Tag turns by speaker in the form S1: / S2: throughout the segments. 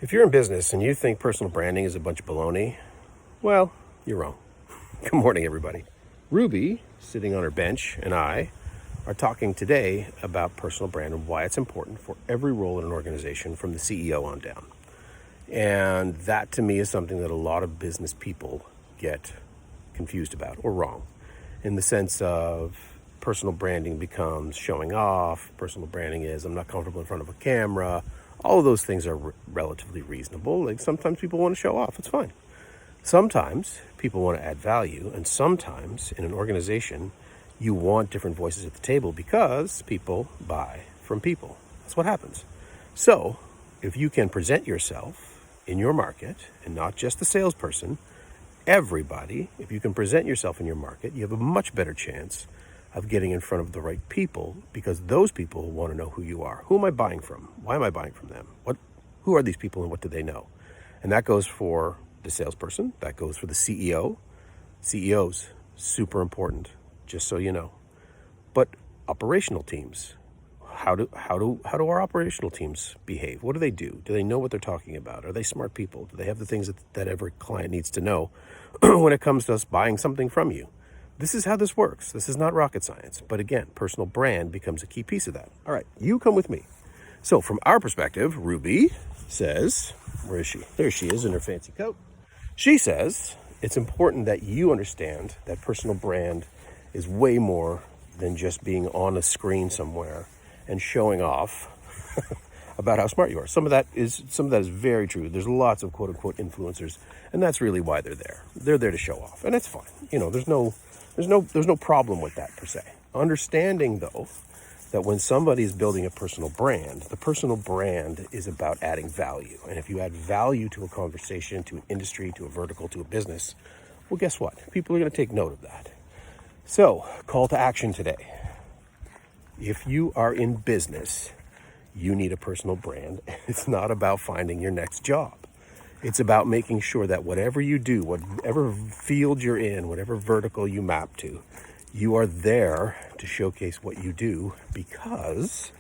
S1: If you're in business and you think personal branding is a bunch of baloney, well, you're wrong. Good morning, everybody. Ruby, sitting on her bench, and I are talking today about personal brand and why it's important for every role in an organization from the CEO on down. And that, to me, is something that a lot of business people get confused about or wrong, in the sense of personal branding becomes showing off. Personal branding is I'm not comfortable in front of a camera. All of those things are relatively reasonable. Like sometimes people want to show off. It's fine. Sometimes people want to add value. And sometimes in an organization, you want different voices at the table because people buy from people. That's what happens. So if you can present yourself in your market and not just the salesperson, everybody, if you can present yourself in your market, you have a much better chance of getting in front of the right people, because those people want to know who you are. Who am I buying from? Why am I buying from them? Who are these people and what do they know? And that goes for the salesperson. That goes for the CEO. CEOs, super important, just so you know. But operational teams, how do our operational teams behave? What do they do? Do they know what they're talking about? Are they smart people? Do they have the things that every client needs to know when it comes to us buying something from you? This is how this works. This is not rocket science. But again, personal brand becomes a key piece of that. All right, you come with me. So from our perspective, Ruby says, where is she? There she is in her fancy coat. She says it's important that you understand that personal brand is way more than just being on a screen somewhere and showing off about how smart you are. Some of that is very true. There's lots of quote unquote influencers, and that's really why they're there. They're there to show off, and that's fine. You know, there's no problem with that per se. Understanding though that when somebody is building a personal brand, the personal brand is about adding value. And if you add value to a conversation, to an industry, to a vertical, to a business, well, guess what? People are going to take note of that. So, call to action today. If you are in business, you need a personal brand. It's not about finding your next job. It's about making sure that whatever you do, whatever field you're in, whatever vertical you map to, you are there to showcase what you do, because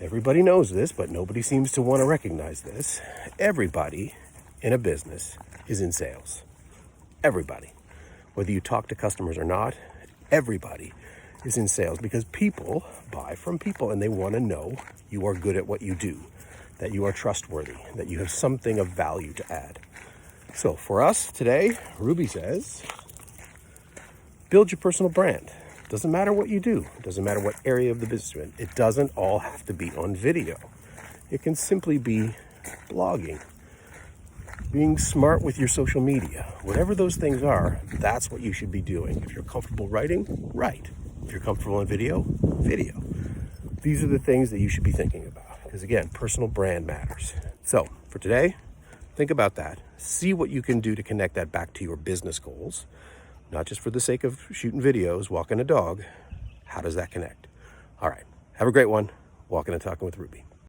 S1: everybody knows this, but nobody seems to want to recognize this. Everybody in a business is in sales. Everybody. Whether you talk to customers or not, everybody is in sales, because people buy from people and they want to know you are good at what you do, that you are trustworthy, that you have something of value to add. So for us today, Ruby says, build your personal brand. Doesn't matter what you do. It doesn't matter what area of the business you're in. It doesn't all have to be on video. It can simply be blogging, being smart with your social media. Whatever those things are, that's what you should be doing. If you're comfortable writing, write. If you're comfortable on video, video. These are the things that you should be thinking about. Because again, personal brand matters. So for today, think about that. See what you can do to connect that back to your business goals. Not just for the sake of shooting videos, walking a dog. How does that connect? All right. Have a great one. Walking and Talking with Ruby.